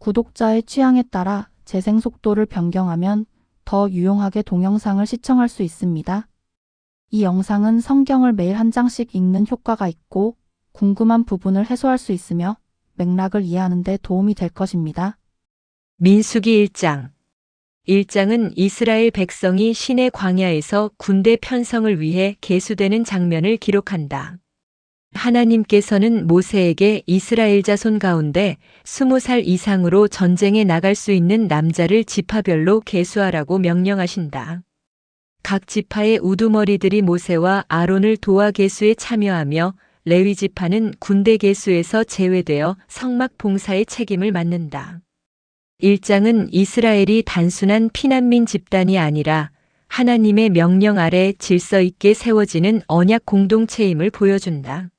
구독자의 취향에 따라 재생 속도를 변경하면 더 유용하게 동영상을 시청할 수 있습니다. 이 영상은 성경을 매일 한 장씩 읽는 효과가 있고 궁금한 부분을 해소할 수 있으며 맥락을 이해하는 데 도움이 될 것입니다. 민수기 1장. 1장은 이스라엘 백성이 시내 광야에서 군대 편성을 위해 계수되는 장면을 기록한다. 하나님께서는 모세에게 이스라엘 자손 가운데 20살 이상으로 전쟁에 나갈 수 있는 남자를 지파별로 계수하라고 명령하신다. 각 지파의 우두머리들이 모세와 아론을 도와 계수에 참여하며 레위 지파는 군대 계수에서 제외되어 성막 봉사의 책임을 맡는다. 1장은 이스라엘이 단순한 피난민 집단이 아니라 하나님의 명령 아래 질서 있게 세워지는 언약 공동체임을 보여준다.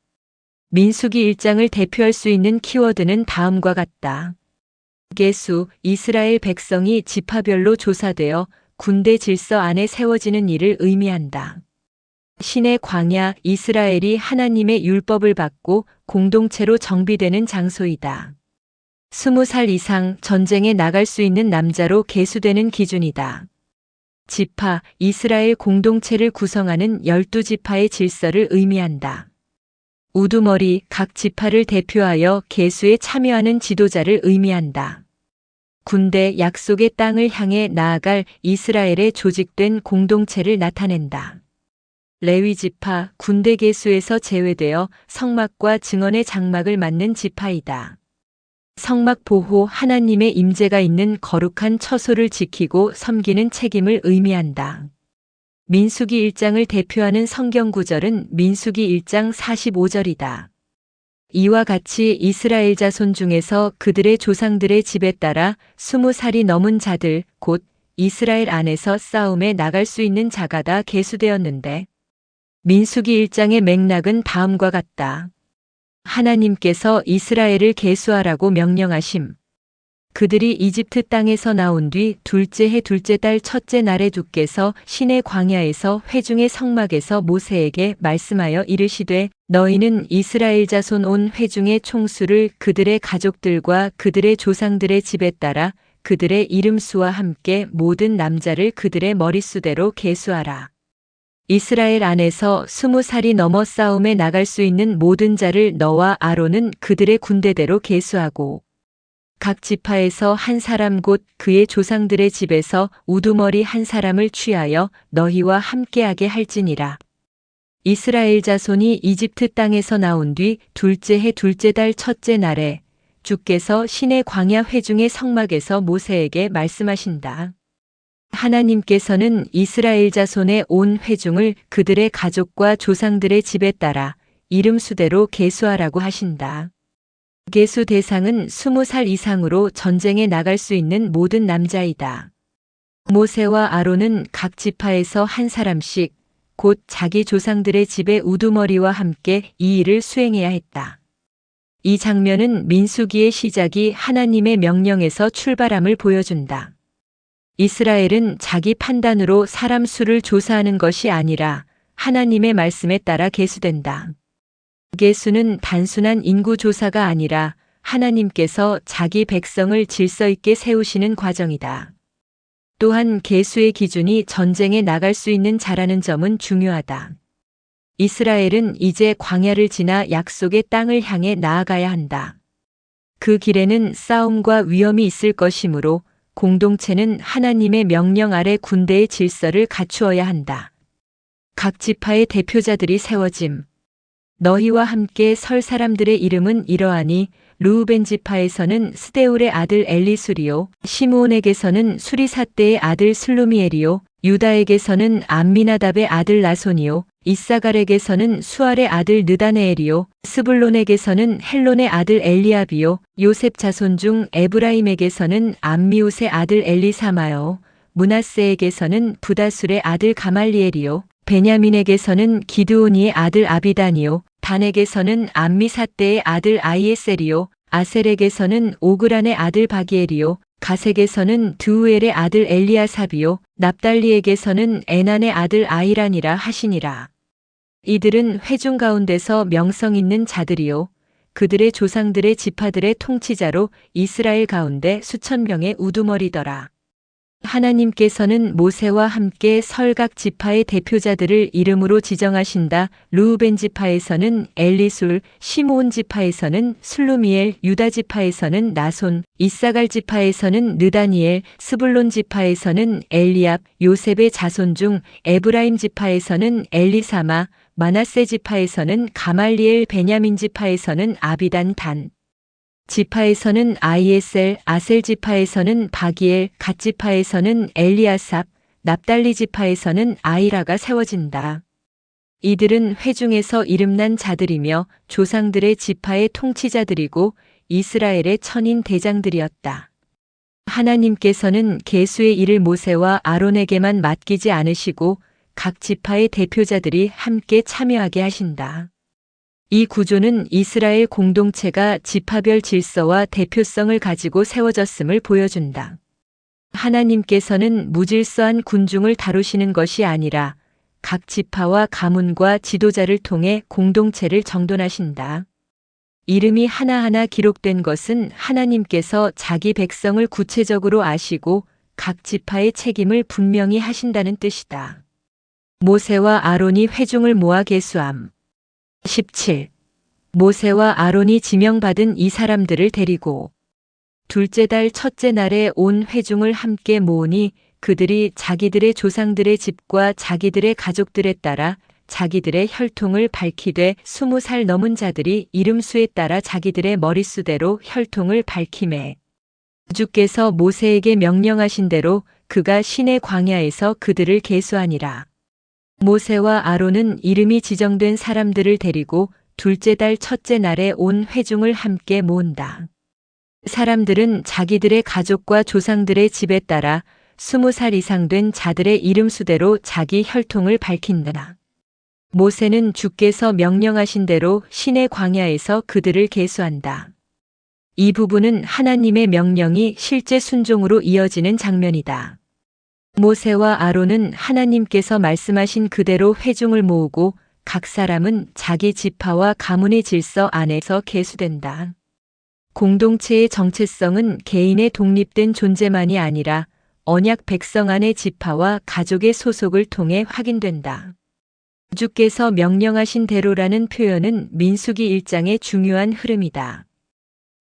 민수기 1장을 대표할 수 있는 키워드는 다음과 같다. 계수, 이스라엘 백성이 지파별로 조사되어 군대 질서 안에 세워지는 일을 의미한다. 시내 광야, 이스라엘이 하나님의 율법을 받고 공동체로 정비되는 장소이다. 20살 이상 전쟁에 나갈 수 있는 남자로 계수되는 기준이다. 지파, 이스라엘 공동체를 구성하는 12지파의 질서를 의미한다. 우두머리, 각 지파를 대표하여 계수에 참여하는 지도자를 의미한다. 군대, 약속의 땅을 향해 나아갈 이스라엘의 조직된 공동체를 나타낸다. 레위 지파, 군대 계수에서 제외되어 성막과 증언의 장막을 맡는 지파이다. 성막 보호, 하나님의 임재가 있는 거룩한 처소를 지키고 섬기는 책임을 의미한다. 민수기 1장을 대표하는 성경 구절은 민수기 1장 45절이다. 이와 같이 이스라엘 자손 중에서 그들의 조상들의 집에 따라 20살이 넘은 자들, 곧 이스라엘 안에서 싸움에 나갈 수 있는 자가 다 계수되었는데, 민수기 1장의 맥락은 다음과 같다. 하나님께서 이스라엘을 계수하라고 명령하심. 그들이 이집트 땅에서 나온 뒤 둘째 해 둘째 달 첫째 날에 주께서 시내 광야에서 회중의 성막에서 모세에게 말씀하여 이르시되 너희는 이스라엘 자손 온 회중의 총수를 그들의 가족들과 그들의 조상들의 집에 따라 그들의 이름수와 함께 모든 남자를 그들의 머릿수대로 계수하라. 이스라엘 안에서 20살이 넘어 싸움에 나갈 수 있는 모든 자를 너와 아론은 그들의 군대대로 계수하고 각 지파에서 한 사람 곧 그의 조상들의 집에서 우두머리 한 사람을 취하여 너희와 함께하게 할지니라. 이스라엘 자손이 이집트 땅에서 나온 뒤 둘째 해 둘째 달 첫째 날에 주께서 시내 광야 회중의 성막에서 모세에게 말씀하신다. 하나님께서는 이스라엘 자손의 온 회중을 그들의 가족과 조상들의 집에 따라 이름수대로 계수하라고 하신다. 계수 대상은 20살 이상으로 전쟁에 나갈 수 있는 모든 남자이다. 모세와 아론은 각 지파에서 한 사람씩 곧 자기 조상들의 집의 우두머리와 함께 이 일을 수행해야 했다. 이 장면은 민수기의 시작이 하나님의 명령에서 출발함을 보여준다. 이스라엘은 자기 판단으로 사람 수를 조사하는 것이 아니라 하나님의 말씀에 따라 계수된다. 계수는 단순한 인구 조사가 아니라 하나님께서 자기 백성을 질서 있게 세우시는 과정이다. 또한 계수의 기준이 전쟁에 나갈 수 있는 자라는 점은 중요하다. 이스라엘은 이제 광야를 지나 약속의 땅을 향해 나아가야 한다. 그 길에는 싸움과 위험이 있을 것이므로 공동체는 하나님의 명령 아래 군대의 질서를 갖추어야 한다. 각 지파의 대표자들이 세워짐. 너희와 함께 설 사람들의 이름은 이러하니 르우벤 지파에서는 스데울의 아들 엘리수리요, 시므온에게서는 수리사떼의 아들 슬루미엘이요, 유다에게서는 암미나답의 아들 나손이요, 이사갈에게서는 수알의 아들 느다네엘이요, 스불론에게서는 헬론의 아들 엘리압이요, 요셉 자손 중 에브라임에게서는 암미웃의 아들 엘리사마요, 므낫세에게서는 부다술의 아들 가말리엘이요, 베냐민에게서는 기드오니의 아들 아비단이요, 단에게서는 암미사떼의 아들 아이에셀이요, 아셀에게서는 오그란의 아들 바기엘이요, 가색에서는 드우엘의 아들 엘리아삽이요, 납달리에게서는 에난의 아들 아이란이라 하시니라. 이들은 회중 가운데서 명성 있는 자들이요, 그들의 조상들의 지파들의 통치자로 이스라엘 가운데 수천 명의 우두머리더라. 하나님께서는 모세와 함께 설각 지파의 대표자들을 이름으로 지정하신다. 르우벤 지파에서는 엘리술, 시므온 지파에서는 슬루미엘, 유다 지파에서는 나손, 이사갈 지파에서는 느다니엘, 스불론 지파에서는 엘리압, 요셉의 자손 중 에브라임 지파에서는 엘리사마, 마나세 지파에서는 가말리엘, 베냐민 지파에서는 아비단 단 지파에서는 아이에셀, 아셀 지파에서는 바기엘, 갓 지파에서는 엘리아삽, 납달리 지파에서는 아이라가 세워진다. 이들은 회중에서 이름난 자들이며 조상들의 지파의 통치자들이고 이스라엘의 천인 대장들이었다. 하나님께서는 계수의 일을 모세와 아론에게만 맡기지 않으시고 각 지파의 대표자들이 함께 참여하게 하신다. 이 구조는 이스라엘 공동체가 지파별 질서와 대표성을 가지고 세워졌음을 보여준다. 하나님께서는 무질서한 군중을 다루시는 것이 아니라 각 지파와 가문과 지도자를 통해 공동체를 정돈하신다. 이름이 하나하나 기록된 것은 하나님께서 자기 백성을 구체적으로 아시고 각 지파의 책임을 분명히 하신다는 뜻이다. 모세와 아론이 회중을 모아 계수함. 17. 모세와 아론이 지명받은 이 사람들을 데리고 둘째 달 첫째 날에 온 회중을 함께 모으니 그들이 자기들의 조상들의 집과 자기들의 가족들에 따라 자기들의 혈통을 밝히되 20살 넘은 자들이 이름수에 따라 자기들의 머릿수대로 혈통을 밝히매 주께서 모세에게 명령하신 대로 그가 시내 광야에서 그들을 계수하니라. 모세와 아론은 이름이 지정된 사람들을 데리고 둘째 달 첫째 날에 온 회중을 함께 모은다. 사람들은 자기들의 가족과 조상들의 집에 따라 20살 이상 된 자들의 이름수대로 자기 혈통을 밝힌다. 모세는 주께서 명령하신 대로 시내 광야에서 그들을 계수한다. 이 부분은 하나님의 명령이 실제 순종으로 이어지는 장면이다. 모세와 아론은 하나님께서 말씀하신 그대로 회중을 모으고 각 사람은 자기 지파와 가문의 질서 안에서 계수된다. 공동체의 정체성은 개인의 독립된 존재만이 아니라 언약 백성 안의 지파와 가족의 소속을 통해 확인된다. 주께서 명령하신 대로라는 표현은 민수기 1장의 중요한 흐름이다.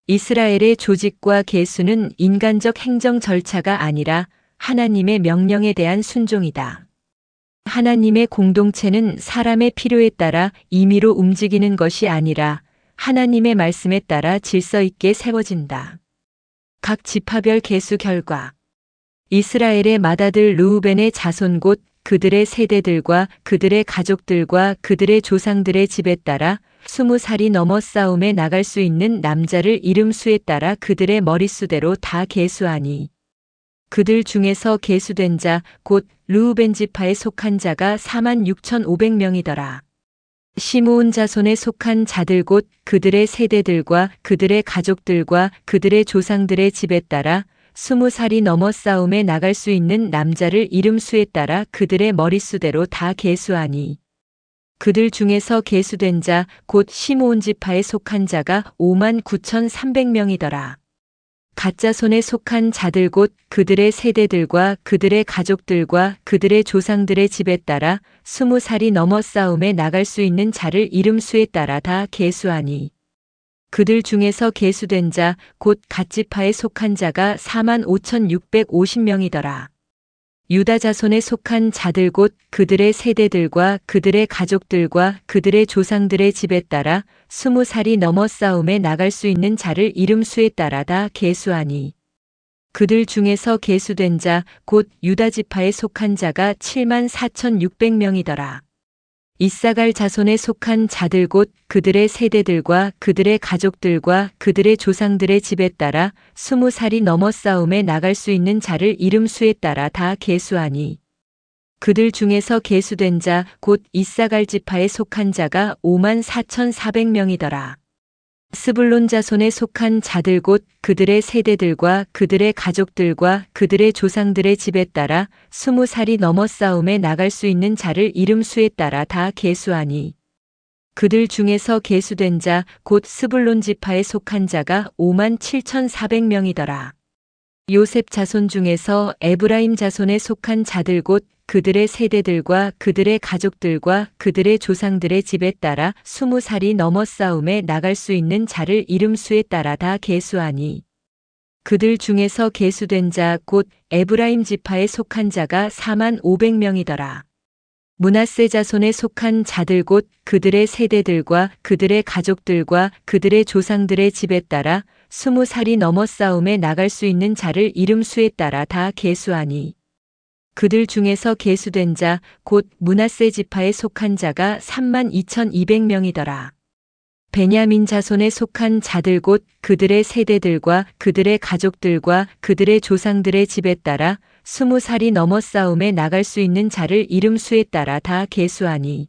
이스라엘의 조직과 계수는 인간적 행정 절차가 아니라 하나님의 명령에 대한 순종이다. 하나님의 공동체는 사람의 필요에 따라 임의로 움직이는 것이 아니라 하나님의 말씀에 따라 질서 있게 세워진다. 각 지파별 계수 결과 이스라엘의 맏아들 르우벤의 자손 곧 그들의 세대들과 그들의 가족들과 그들의 조상들의 집에 따라 20살이 넘어 싸움에 나갈 수 있는 남자를 이름수에 따라 그들의 머릿수대로 다 계수하니 그들 중에서 계수된 자 곧 르우벤 지파에 속한 자가 46,500명이더라. 시므온 자손에 속한 자들 곧 그들의 세대들과 그들의 가족들과 그들의 조상들의 집에 따라 20살이 넘어 싸움에 나갈 수 있는 남자를 이름수에 따라 그들의 머릿수대로 다 계수하니 그들 중에서 계수된 자 곧 시므온 지파에 속한 자가 59,300명이더라. 갓자손에 속한 자들 곧 그들의 세대들과 그들의 가족들과 그들의 조상들의 집에 따라 20살이 넘어 싸움에 나갈 수 있는 자를 이름수에 따라 다 계수하니 그들 중에서 계수된 자 곧 갓지파에 속한 자가 45,650명이더라. 유다 자손에 속한 자들 곧 그들의 세대들과 그들의 가족들과 그들의 조상들의 집에 따라 20살이 넘어 싸움에 나갈 수 있는 자를 이름수에 따라 다 계수하니 그들 중에서 계수된 자 곧 유다 지파에 속한 자가 74,600명이더라. 이사갈 자손에 속한 자들 곧 그들의 세대들과 그들의 가족들과 그들의 조상들의 집에 따라 20살이 넘어 싸움에 나갈 수 있는 자를 이름수에 따라 다 계수하니 그들 중에서 계수된 자 곧 이사갈 지파에 속한 자가 54,400명이더라. 스불론 자손에 속한 자들 곧 그들의 세대들과 그들의 가족들과 그들의 조상들의 집에 따라 20살이 넘어 싸움에 나갈 수 있는 자를 이름수에 따라 다 계수하니 그들 중에서 계수된 자 곧 스불론 지파에 속한 자가 57,400명이더라. 요셉 자손 중에서 에브라임 자손에 속한 자들 곧 그들의 세대들과 그들의 가족들과 그들의 조상들의 집에 따라 20살이 넘어 싸움에 나갈 수 있는 자를 이름 수에 따라 다 계수하니 그들 중에서 계수된 자 곧 에브라임 지파에 속한 자가 45,000명이더라. 므낫세 자손에 속한 자들 곧 그들의 세대들과 그들의 가족들과 그들의 조상들의 집에 따라 20살이 넘어 싸움에 나갈 수 있는 자를 이름 수에 따라 다 계수하니 그들 중에서 계수된 자 곧 므낫세 지파에 속한 자가 32,200명이더라. 베냐민 자손에 속한 자들 곧 그들의 세대들과 그들의 가족들과 그들의 조상들의 집에 따라 20살이 넘어 싸움에 나갈 수 있는 자를 이름 수에 따라 다 계수하니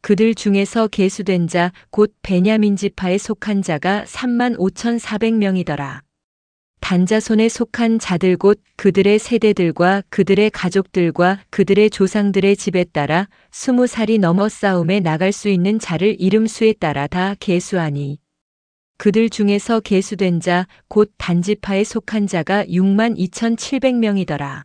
그들 중에서 계수된 자 곧 베냐민 지파에 속한 자가 35,400명이더라. 단자손에 속한 자들 곧 그들의 세대들과 그들의 가족들과 그들의 조상들의 집에 따라 20살이 넘어 싸움에 나갈 수 있는 자를 이름 수에 따라 다 계수하니 그들 중에서 계수된 자 곧 단지파에 속한 자가 62,700명이더라.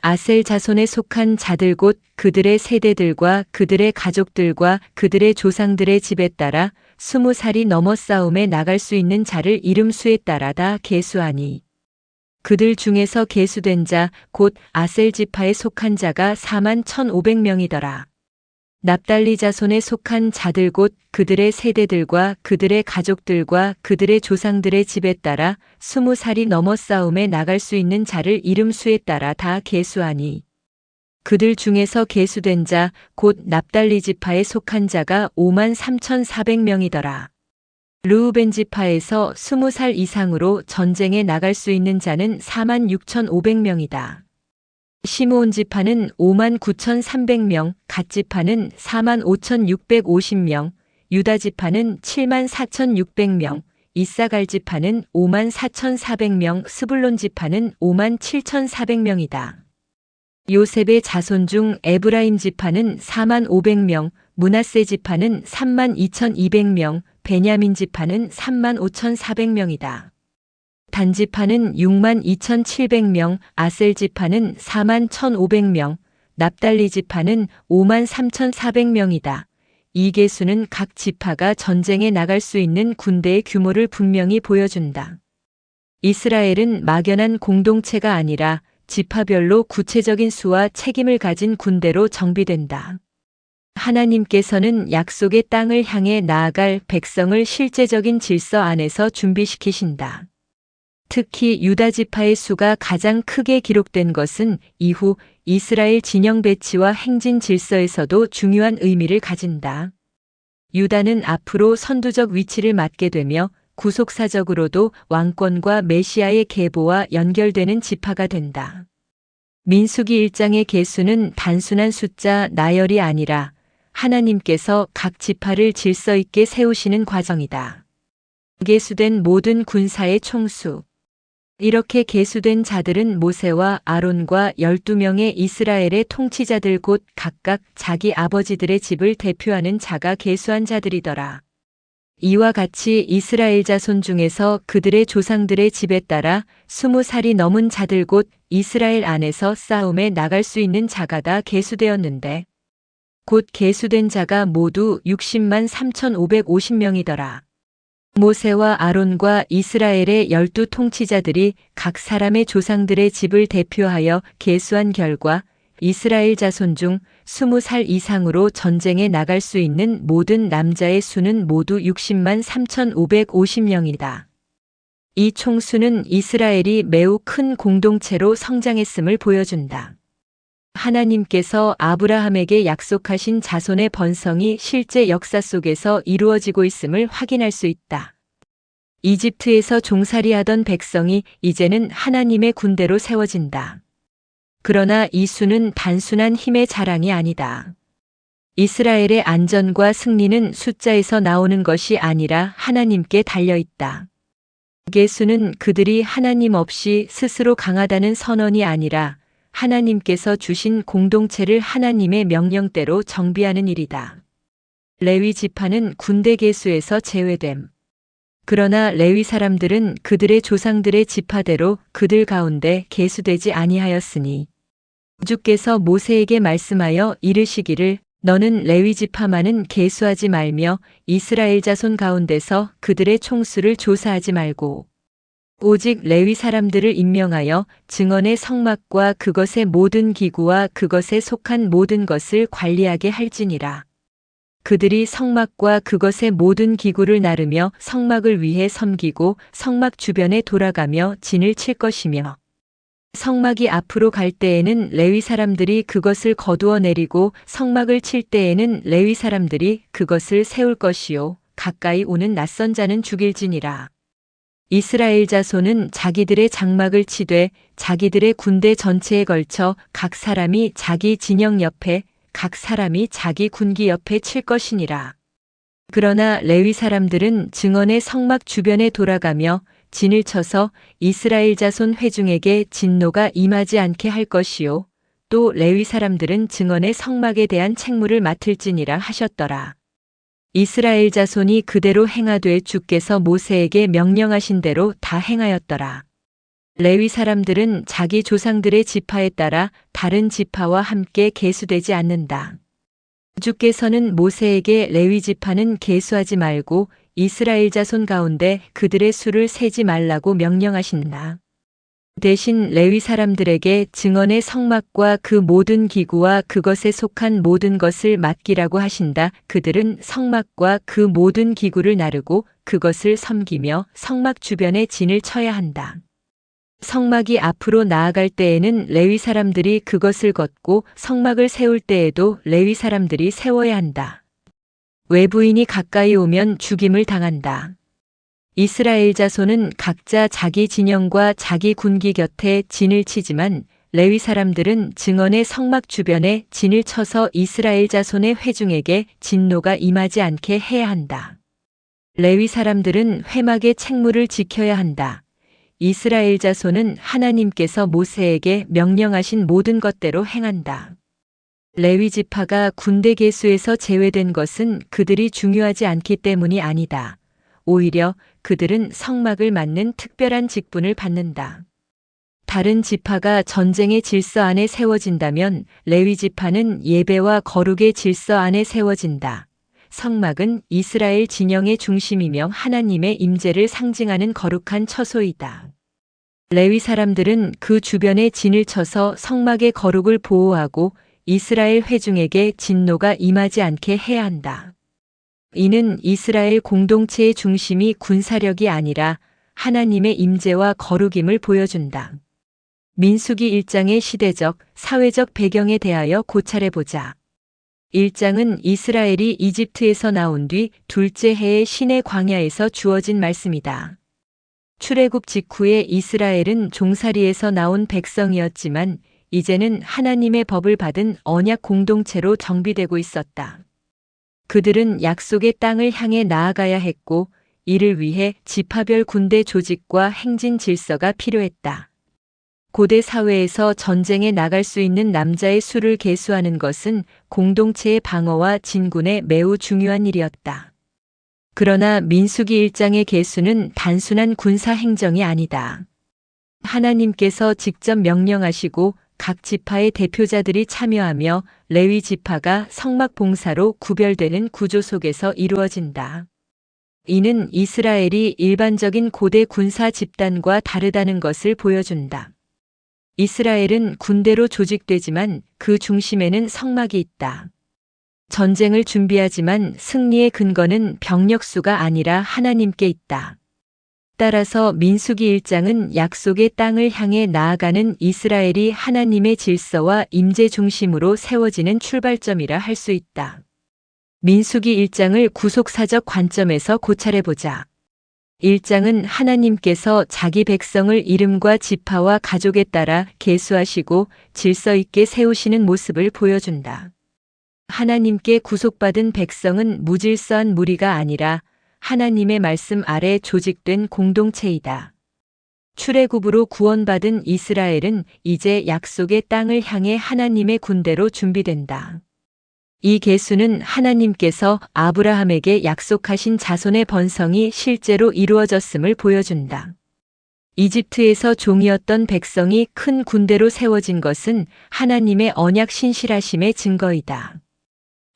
아셀 자손에 속한 자들 곧 그들의 세대들과 그들의 가족들과 그들의 조상들의 집에 따라 20살이 넘어 싸움에 나갈 수 있는 자를 이름 수에 따라 다 계수하니 그들 중에서 계수된 자 곧 아셀 지파에 속한 자가 41,500명이더라. 납달리 자손에 속한 자들 곧 그들의 세대들과 그들의 가족들과 그들의 조상들의 집에 따라 20살이 넘어 싸움에 나갈 수 있는 자를 이름 수에 따라 다 계수하니 그들 중에서 계수된 자 곧 납달리 지파에 속한 자가 53,400명이더라. 르우벤 지파에서 20살 이상으로 전쟁에 나갈 수 있는 자는 46,500명이다. 시므온 지파는 59,300명, 갓 지파는 45,650명, 유다 지파는 74,600명, 이사갈 지파는 54,400명, 스불론 지파는 57,400명이다. 요셉의 자손 중 에브라임 지파는 45,000명, 므낫세 지파는 32,200명, 베냐민 지파는 35,400명이다. 단지파는 62,700명, 아셀 지파는 41,500명, 납달리 지파는 53,400명이다. 이 계수는 각 지파가 전쟁에 나갈 수 있는 군대의 규모를 분명히 보여준다. 이스라엘은 막연한 공동체가 아니라 지파별로 구체적인 수와 책임을 가진 군대로 정비된다. 하나님께서는 약속의 땅을 향해 나아갈 백성을 실제적인 질서 안에서 준비시키신다. 특히 유다 지파의 수가 가장 크게 기록된 것은 이후 이스라엘 진영 배치와 행진 질서에서도 중요한 의미를 가진다. 유다는 앞으로 선두적 위치를 맡게 되며 구속사적으로도 왕권과 메시아의 계보와 연결되는 지파가 된다. 민수기 1장의 계수는 단순한 숫자 나열이 아니라 하나님께서 각 지파를 질서 있게 세우시는 과정이다. 계수된 모든 군사의 총수. 이렇게 계수된 자들은 모세와 아론과 12명의 이스라엘의 통치자들 곧 각각 자기 아버지들의 집을 대표하는 자가 계수한 자들이더라. 이와 같이 이스라엘 자손 중에서 그들의 조상들의 집에 따라 20살이 넘은 자들 곧 이스라엘 안에서 싸움에 나갈 수 있는 자가 다 계수되었는데 곧 계수된 자가 모두 60만 3,550명이더라. 모세와 아론과 이스라엘의 12 통치자들이 각 사람의 조상들의 집을 대표하여 계수한 결과 이스라엘 자손 중 20살 이상으로 전쟁에 나갈 수 있는 모든 남자의 수는 모두 60만 3,550명이다. 이 총수는 이스라엘이 매우 큰 공동체로 성장했음을 보여준다. 하나님께서 아브라함에게 약속하신 자손의 번성이 실제 역사 속에서 이루어지고 있음을 확인할 수 있다. 이집트에서 종살이하던 백성이 이제는 하나님의 군대로 세워진다. 그러나 이 수는 단순한 힘의 자랑이 아니다. 이스라엘의 안전과 승리는 숫자에서 나오는 것이 아니라 하나님께 달려 있다. 계수는 그들이 하나님 없이 스스로 강하다는 선언이 아니라 하나님께서 주신 공동체를 하나님의 명령대로 정비하는 일이다. 레위 지파는 군대 계수에서 제외됨. 그러나 레위 사람들은 그들의 조상들의 지파대로 그들 가운데 계수되지 아니하였으니 주께서 모세에게 말씀하여 이르시기를 너는 레위 지파만은 계수하지 말며 이스라엘 자손 가운데서 그들의 총수를 조사하지 말고 오직 레위 사람들을 임명하여 증언의 성막과 그것의 모든 기구와 그것에 속한 모든 것을 관리하게 할지니라. 그들이 성막과 그것의 모든 기구를 나르며 성막을 위해 섬기고 성막 주변에 돌아가며 진을 칠 것이며 성막이 앞으로 갈 때에는 레위 사람들이 그것을 거두어 내리고 성막을 칠 때에는 레위 사람들이 그것을 세울 것이요 가까이 오는 낯선 자는 죽일지니라. 이스라엘 자손은 자기들의 장막을 치되 자기들의 군대 전체에 걸쳐 각 사람이 자기 진영 옆에 각 사람이 자기 군기 옆에 칠 것이니라. 그러나 레위 사람들은 증언의 성막 주변에 돌아가며 진을 쳐서 이스라엘 자손 회중에게 진노가 임하지 않게 할 것이요 또 레위 사람들은 증언의 성막에 대한 책무를 맡을지니라 하셨더라. 이스라엘 자손이 그대로 행하되 주께서 모세에게 명령하신 대로 다 행하였더라. 레위 사람들은 자기 조상들의 지파에 따라 다른 지파와 함께 계수되지 않는다. 주께서는 모세에게 레위 지파는 계수하지 말고 이스라엘 자손 가운데 그들의 수를 세지 말라고 명령하신다. 대신 레위 사람들에게 증언의 성막과 그 모든 기구와 그것에 속한 모든 것을 맡기라고 하신다. 그들은 성막과 그 모든 기구를 나르고 그것을 섬기며 성막 주변에 진을 쳐야 한다. 성막이 앞으로 나아갈 때에는 레위 사람들이 그것을 걷고 성막을 세울 때에도 레위 사람들이 세워야 한다. 외부인이 가까이 오면 죽임을 당한다. 이스라엘 자손은 각자 자기 진영과 자기 군기 곁에 진을 치지만 레위 사람들은 증언의 성막 주변에 진을 쳐서 이스라엘 자손의 회중에게 진노가 임하지 않게 해야 한다. 레위 사람들은 회막의 책무를 지켜야 한다. 이스라엘 자손은 하나님께서 모세에게 명령하신 모든 것대로 행한다. 레위 지파가 군대 계수에서 제외된 것은 그들이 중요하지 않기 때문이 아니다. 오히려 그들은 성막을 맡는 특별한 직분을 받는다. 다른 지파가 전쟁의 질서 안에 세워진다면 레위 지파는 예배와 거룩의 질서 안에 세워진다. 성막은 이스라엘 진영의 중심이며 하나님의 임재를 상징하는 거룩한 처소이다. 레위 사람들은 그 주변에 진을 쳐서 성막의 거룩을 보호하고 이스라엘 회중에게 진노가 임하지 않게 해야 한다. 이는 이스라엘 공동체의 중심이 군사력이 아니라 하나님의 임재와 거룩임을 보여준다. 민수기 1장의 시대적, 사회적 배경에 대하여 고찰해보자. 1장은 이스라엘이 이집트에서 나온 뒤 둘째 해의 시내 광야에서 주어진 말씀이다. 출애굽 직후에 이스라엘은 종살이에서 나온 백성이었지만 이제는 하나님의 법을 받은 언약 공동체로 정비되고 있었다. 그들은 약속의 땅을 향해 나아가야 했고 이를 위해 지파별 군대 조직과 행진 질서가 필요했다. 고대 사회에서 전쟁에 나갈 수 있는 남자의 수를 계수하는 것은 공동체의 방어와 진군에 매우 중요한 일이었다. 그러나 민수기 1장의 계수는 단순한 군사 행정이 아니다. 하나님께서 직접 명령하시고 각 지파의 대표자들이 참여하며 레위 지파가 성막 봉사로 구별되는 구조 속에서 이루어진다. 이는 이스라엘이 일반적인 고대 군사 집단과 다르다는 것을 보여준다. 이스라엘은 군대로 조직되지만 그 중심에는 성막이 있다. 전쟁을 준비하지만 승리의 근거는 병력 수가 아니라 하나님께 있다. 따라서 민수기 1장은 약속의 땅을 향해 나아가는 이스라엘이 하나님의 질서와 임재 중심으로 세워지는 출발점이라 할 수 있다. 민수기 1장을 구속사적 관점에서 고찰해보자. 1장은 하나님께서 자기 백성을 이름과 지파와 가족에 따라 계수하시고 질서 있게 세우시는 모습을 보여준다. 하나님께 구속받은 백성은 무질서한 무리가 아니라 하나님의 말씀 아래 조직된 공동체이다. 출애굽으로 구원받은 이스라엘은 이제 약속의 땅을 향해 하나님의 군대로 준비된다. 이 계수는 하나님께서 아브라함에게 약속하신 자손의 번성이 실제로 이루어졌음을 보여준다. 이집트에서 종이었던 백성이 큰 군대로 세워진 것은 하나님의 언약 신실하심의 증거이다.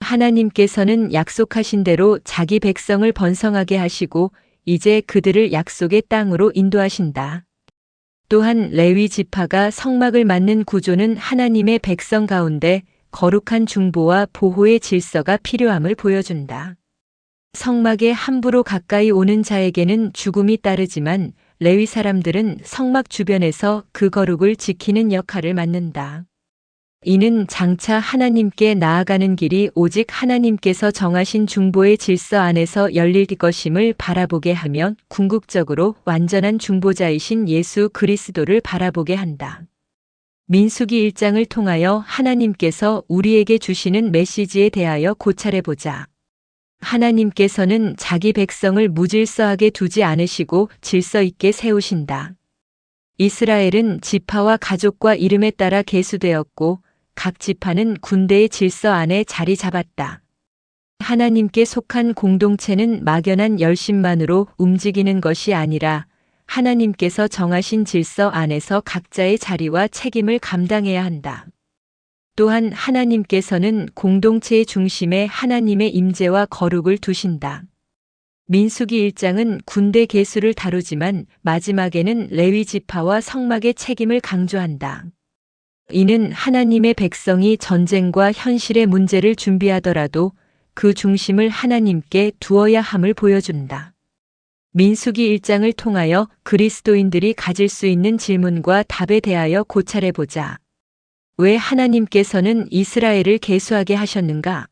하나님께서는 약속하신 대로 자기 백성을 번성하게 하시고 이제 그들을 약속의 땅으로 인도하신다. 또한 레위 지파가 성막을 맡는 구조는 하나님의 백성 가운데 거룩한 중보와 보호의 질서가 필요함을 보여준다. 성막에 함부로 가까이 오는 자에게는 죽음이 따르지만 레위 사람들은 성막 주변에서 그 거룩을 지키는 역할을 맡는다. 이는 장차 하나님께 나아가는 길이 오직 하나님께서 정하신 중보의 질서 안에서 열릴 것임을 바라보게 하며 궁극적으로 완전한 중보자이신 예수 그리스도를 바라보게 한다. 민수기 1장을 통하여 하나님께서 우리에게 주시는 메시지에 대하여 고찰해보자. 하나님께서는 자기 백성을 무질서하게 두지 않으시고 질서 있게 세우신다. 이스라엘은 지파와 가족과 이름에 따라 계수되었고 각 지파는 군대의 질서 안에 자리 잡았다. 하나님께 속한 공동체는 막연한 열심만으로 움직이는 것이 아니라 하나님께서 정하신 질서 안에서 각자의 자리와 책임을 감당해야 한다. 또한 하나님께서는 공동체의 중심에 하나님의 임재와 거룩을 두신다. 민수기 1장은 군대 계수를 다루지만 마지막에는 레위 지파와 성막의 책임을 강조한다. 이는 하나님의 백성이 전쟁과 현실의 문제를 준비하더라도 그 중심을 하나님께 두어야 함을 보여준다. 민수기 1장을 통하여 그리스도인들이 가질 수 있는 질문과 답에 대하여 고찰해보자. 왜 하나님께서는 이스라엘을 계수하게 하셨는가?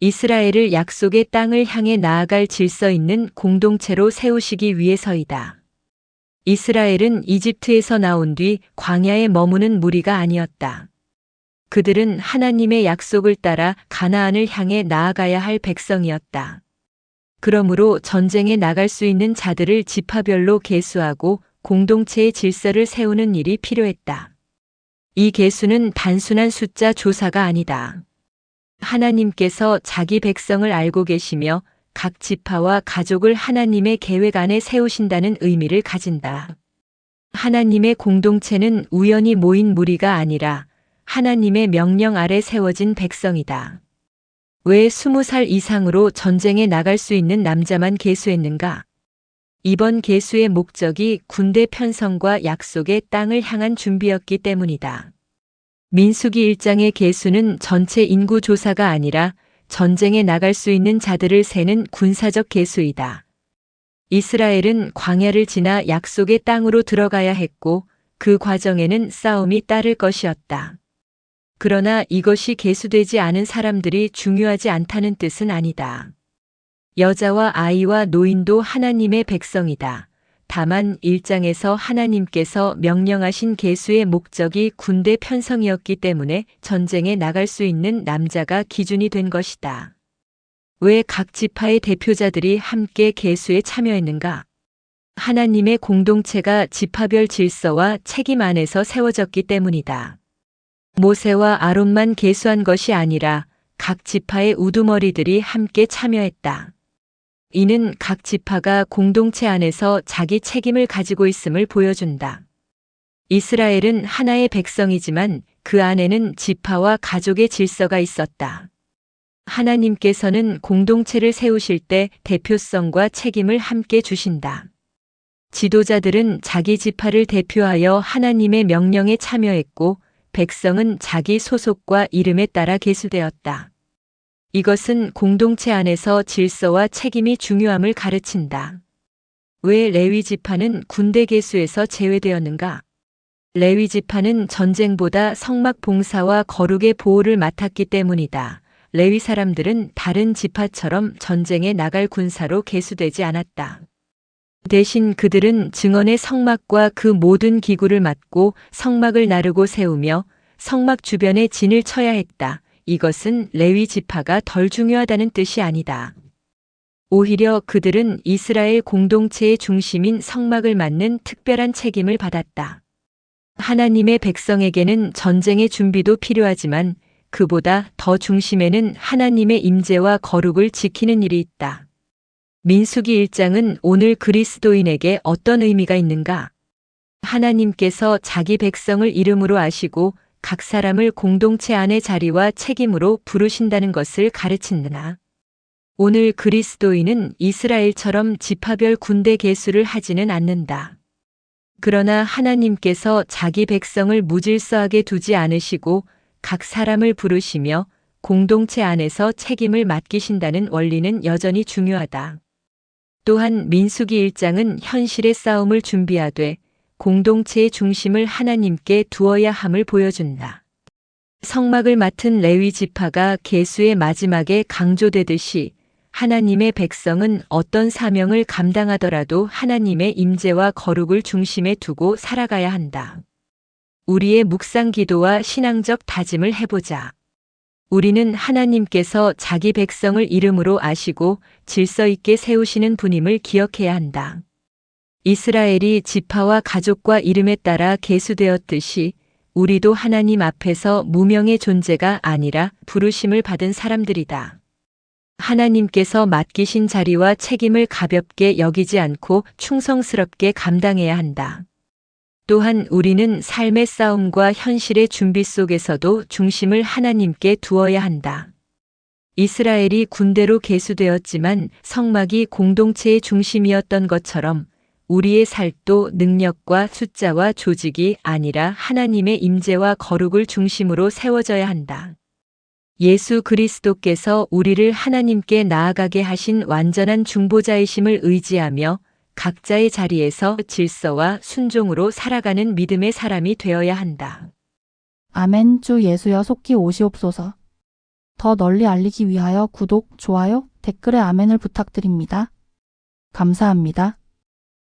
이스라엘을 약속의 땅을 향해 나아갈 질서 있는 공동체로 세우시기 위해서이다. 이스라엘은 이집트에서 나온 뒤 광야에 머무는 무리가 아니었다. 그들은 하나님의 약속을 따라 가나안을 향해 나아가야 할 백성이었다. 그러므로 전쟁에 나갈 수 있는 자들을 지파별로 계수하고 공동체의 질서를 세우는 일이 필요했다. 이 계수는 단순한 숫자 조사가 아니다. 하나님께서 자기 백성을 알고 계시며 각 지파와 가족을 하나님의 계획 안에 세우신다는 의미를 가진다. 하나님의 공동체는 우연히 모인 무리가 아니라 하나님의 명령 아래 세워진 백성이다. 왜 20살 이상으로 전쟁에 나갈 수 있는 남자만 계수했는가? 이번 계수의 목적이 군대 편성과 약속의 땅을 향한 준비였기 때문이다. 민수기 1장의 계수는 전체 인구 조사가 아니라 전쟁에 나갈 수 있는 자들을 세는 군사적 계수이다. 이스라엘은 광야를 지나 약속의 땅으로 들어가야 했고 그 과정에는 싸움이 따를 것이었다. 그러나 이것이 계수되지 않은 사람들이 중요하지 않다는 뜻은 아니다. 여자와 아이와 노인도 하나님의 백성이다. 다만 1장에서 하나님께서 명령하신 계수의 목적이 군대 편성이었기 때문에 전쟁에 나갈 수 있는 남자가 기준이 된 것이다. 왜 각 지파의 대표자들이 함께 계수에 참여했는가? 하나님의 공동체가 지파별 질서와 책임 안에서 세워졌기 때문이다. 모세와 아론만 계수한 것이 아니라 각 지파의 우두머리들이 함께 참여했다. 이는 각 지파가 공동체 안에서 자기 책임을 가지고 있음을 보여준다. 이스라엘은 하나의 백성이지만 그 안에는 지파와 가족의 질서가 있었다. 하나님께서는 공동체를 세우실 때 대표성과 책임을 함께 주신다. 지도자들은 자기 지파를 대표하여 하나님의 명령에 참여했고 백성은 자기 소속과 이름에 따라 계수되었다. 이것은 공동체 안에서 질서와 책임이 중요함을 가르친다. 왜 레위 지파는 군대 계수에서 제외되었는가? 레위 지파는 전쟁보다 성막 봉사와 거룩의 보호를 맡았기 때문이다. 레위 사람들은 다른 지파처럼 전쟁에 나갈 군사로 계수되지 않았다. 대신 그들은 증언의 성막과 그 모든 기구를 맡고 성막을 나르고 세우며 성막 주변에 진을 쳐야 했다. 이것은 레위 지파가 덜 중요하다는 뜻이 아니다. 오히려 그들은 이스라엘 공동체의 중심인 성막을 맡는 특별한 책임을 받았다. 하나님의 백성에게는 전쟁의 준비도 필요하지만 그보다 더 중심에는 하나님의 임재와 거룩을 지키는 일이 있다. 민수기 1장은 오늘 그리스도인에게 어떤 의미가 있는가? 하나님께서 자기 백성을 이름으로 아시고 각 사람을 공동체 안의 자리와 책임으로 부르신다는 것을 가르친다. 오늘 그리스도인은 이스라엘처럼 지파별 군대 계수를 하지는 않는다. 그러나 하나님께서 자기 백성을 무질서하게 두지 않으시고 각 사람을 부르시며 공동체 안에서 책임을 맡기신다는 원리는 여전히 중요하다. 또한 민수기 1장은 현실의 싸움을 준비하되 공동체의 중심을 하나님께 두어야 함을 보여준다. 성막을 맡은 레위 지파가 계수의 마지막에 강조되듯이 하나님의 백성은 어떤 사명을 감당하더라도 하나님의 임재와 거룩을 중심에 두고 살아가야 한다. 우리의 묵상 기도와 신앙적 다짐을 해보자. 우리는 하나님께서 자기 백성을 이름으로 아시고 질서 있게 세우시는 분임을 기억해야 한다. 이스라엘이 지파와 가족과 이름에 따라 계수되었듯이 우리도 하나님 앞에서 무명의 존재가 아니라 부르심을 받은 사람들이다. 하나님께서 맡기신 자리와 책임을 가볍게 여기지 않고 충성스럽게 감당해야 한다. 또한 우리는 삶의 싸움과 현실의 준비 속에서도 중심을 하나님께 두어야 한다. 이스라엘이 군대로 계수되었지만 성막이 공동체의 중심이었던 것처럼 우리의 살도 능력과 숫자와 조직이 아니라 하나님의 임재와 거룩을 중심으로 세워져야 한다. 예수 그리스도께서 우리를 하나님께 나아가게 하신 완전한 중보자이심을 의지하며 각자의 자리에서 질서와 순종으로 살아가는 믿음의 사람이 되어야 한다. 아멘. 주 예수여 속히 오시옵소서. 더 널리 알리기 위하여 구독, 좋아요, 댓글에 아멘을 부탁드립니다. 감사합니다.